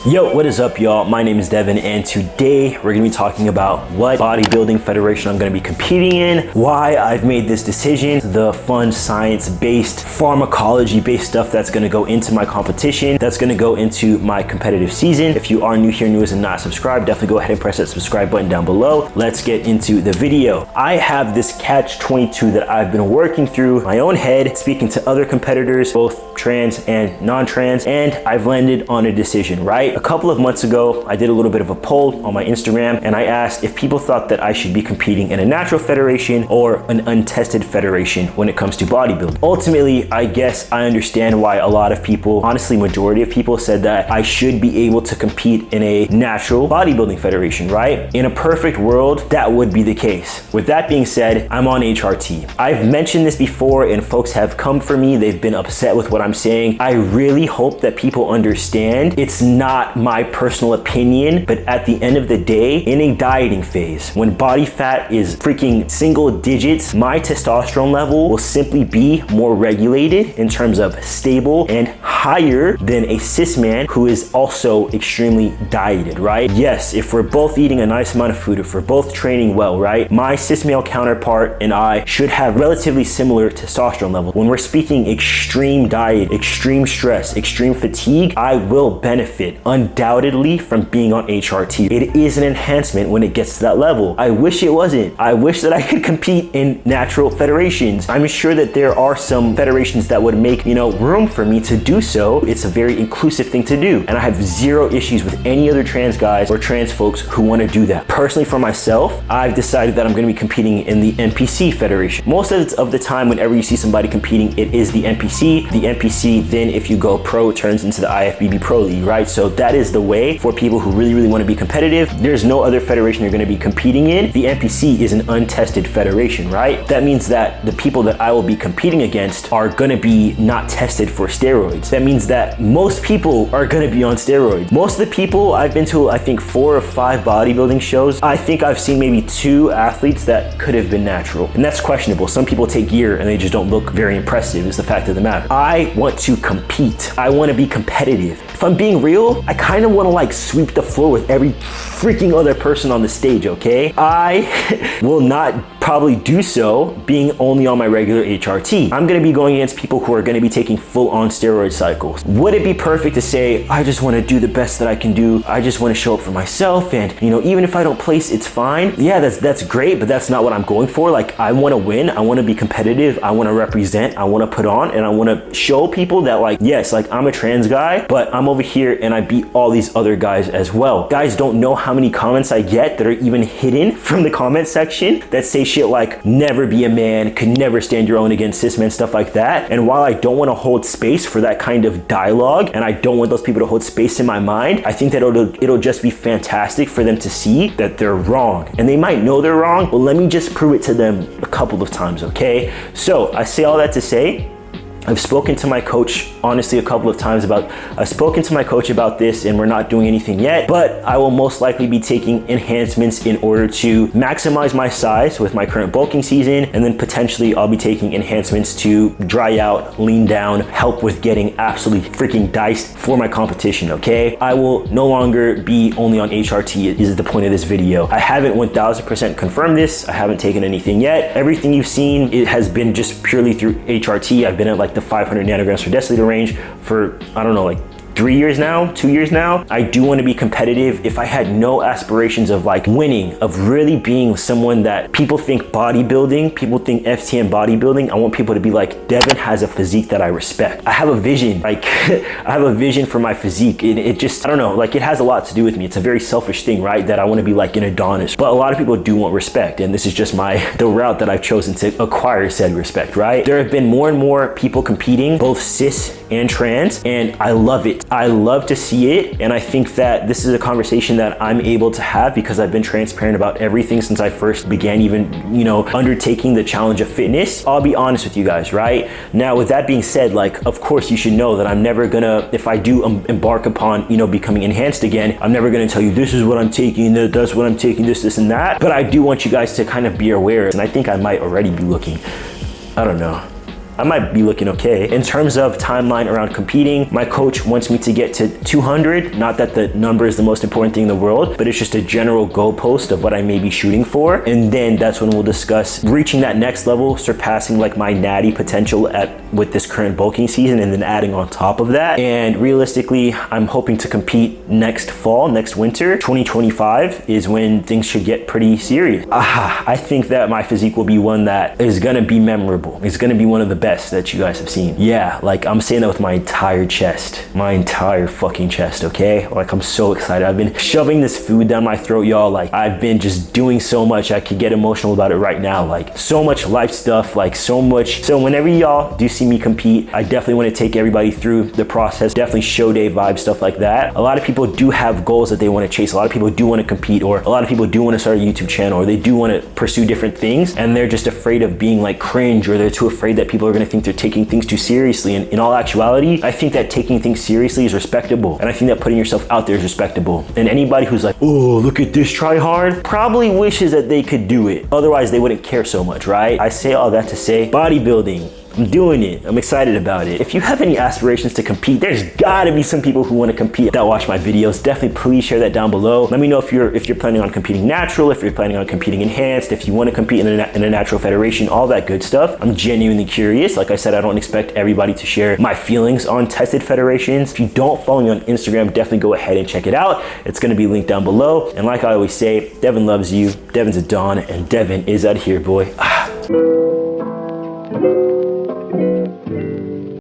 Yo, what is up, y'all? My name is Devin, and today we're gonna be talking about what bodybuilding federation I'm gonna be competing in, why I've made this decision, the fun science-based, pharmacology-based stuff that's gonna go into my competition, that's gonna go into my competitive season. If you are new here, new and not subscribed, definitely go ahead and press that subscribe button down below. Let's get into the video. I have this catch-22 that I've been working through my own head, speaking to other competitors, both trans and non-trans, and I've landed on a decision, right? A couple of months ago, I did a little bit of a poll on my Instagram and I asked if people thought that I should be competing in a natural federation or an untested federation when it comes to bodybuilding. Ultimately, I guess I understand why a lot of people, honestly, majority of people said that I should be able to compete in a natural bodybuilding federation, right? In a perfect world, that would be the case. With that being said, I'm on HRT. I've mentioned this before and folks have come for me. They've been upset with what I'm saying. I really hope that people understand it's not my personal opinion, but at the end of the day, in a dieting phase, when body fat is freaking single digits, my testosterone level will simply be more regulated in terms of stable and higher than a cis man who is also extremely dieted, right? Yes, if we're both eating a nice amount of food, if we're both training well, right? My cis male counterpart and I should have relatively similar testosterone levels. When we're speaking extreme diet, extreme stress, extreme fatigue, I will benefit undoubtedly from being on HRT. It is an enhancement when it gets to that level. I wish it wasn't. I wish that I could compete in natural federations. I'm sure that there are some federations that would make, room for me to do so. It's a very inclusive thing to do. And I have zero issues with any other trans guys or trans folks who want to do that. Personally, for myself, I've decided that I'm going to be competing in the NPC federation. Most of the time, whenever you see somebody competing, it is the NPC. The NPC, then if you go pro, turns into the IFBB Pro League, right? So that is the way for people who really want to be competitive. There's no other federation you're going to be competing in. The NPC is an untested federation, right? That means that the people that I will be competing against are going to be not tested for steroids. That means that most people are going to be on steroids. Most of the people I've been to, I think 4 or 5 bodybuilding shows, I think I've seen maybe 2 athletes that could have been natural. And that's questionable. Some people take gear and they just don't look very impressive is the fact of the matter. I want to compete. I want to be competitive. If I'm being real, I kind of want to sweep the floor with every freaking other person on the stage, okay? I will not probably do so being only on my regular HRT. I'm gonna be going against people who are gonna be taking full-on steroid cycles. Would it be perfect to say, I just wanna do the best that I can do, I just wanna show up for myself, and even if I don't place, it's fine? Yeah, that's great, but that's not what I'm going for. I wanna win, I wanna be competitive, I wanna represent, I wanna put on, and I wanna show people that yes, I'm a trans guy, but I'm over here and I beat all these other guys as well. Guys don't know how many comments I get that are even hidden from the comment section that say shit like, never be a man, could never stand your own against cis men, stuff like that. And while I don't want to hold space for that kind of dialogue, and I don't want those people to hold space in my mind, I think that it'll just be fantastic for them to see that they're wrong. And they might know they're wrong, but let me just prove it to them a couple of times, okay? So I say all that to say, I've spoken to my coach, honestly, a couple of times I've spoken to my coach about this and we're not doing anything yet, but I will most likely be taking enhancements in order to maximize my size with my current bulking season. And then potentially I'll be taking enhancements to dry out, lean down, help with getting absolutely freaking diced for my competition, okay? I will no longer be only on HRT is the point of this video. I haven't 1000% confirmed this. I haven't taken anything yet. Everything you've seen, it has been just purely through HRT. I've been at the 500 nanograms per deciliter range for, I don't know, 3 years now, 2 years now. I do want to be competitive. If I had no aspirations of winning, of really being someone that people think bodybuilding, people think FTM bodybuilding, I want people to be like, Devin has a physique that I respect. I have a vision, I have a vision for my physique. It just, I don't know, it has a lot to do with me. It's a very selfish thing, right? That I want to be like an Adonis. But a lot of people do want respect. And this is just the route that I've chosen to acquire said respect, right? There have been more and more people competing, both cis and trans, and I love it. I love to see it, and I think that this is a conversation that I'm able to have because I've been transparent about everything since I first began even, undertaking the challenge of fitness. I'll be honest with you guys, right? Now, with that being said, of course you should know that I'm never gonna, if I do embark upon, becoming enhanced again, I'm never gonna tell you this is what I'm taking, that's what I'm taking, this and that, but I do want you guys to kind of be aware, and I think I might already be looking, I don't know. I might be looking okay. In terms of timeline around competing, my coach wants me to get to 200. Not that the number is the most important thing in the world, but it's just a general goalpost of what I may be shooting for. And then that's when we'll discuss reaching that next level, surpassing like my natty potential with this current bulking season, and then adding on top of that. And realistically, I'm hoping to compete next fall, next winter. 2025 is when things should get pretty serious. I think that my physique will be one that is gonna be memorable. It's gonna be one of the best that you guys have seen. Yeah, like I'm saying that with my entire chest, my entire fucking chest, okay? Like I'm so excited. I've been shoving this food down my throat, y'all. Like I've been just doing so much. I could get emotional about it right now. Like so much life stuff, like so much. So whenever y'all do see me compete, I definitely want to take everybody through the process, definitely show day vibe, stuff like that. A lot of people do have goals that they want to chase. A lot of people do want to compete, or a lot of people do want to start a YouTube channel, or they do want to pursue different things, and they're just afraid of being like cringe, or they're too afraid that people are going to think they're taking things too seriously. And in all actuality, I think that taking things seriously is respectable, and I think that putting yourself out there is respectable. And anybody who's like, oh, look at this try hard, probably wishes that they could do it. Otherwise, they wouldn't care so much, right? I say all that to say, bodybuilding, I'm doing it. I'm excited about it. If you have any aspirations to compete, there's gotta be some people who want to compete that watch my videos. Definitely please share that down below. Let me know if you're planning on competing natural, if you're planning on competing enhanced, if you want to compete in a natural federation, all that good stuff. I'm genuinely curious. Like I said, I don't expect everybody to share my feelings on tested federations. If you don't follow me on Instagram, definitely go ahead and check it out. It's gonna be linked down below. And like I always say, Devin loves you, Devin's a Don, and Devin is out here, boy.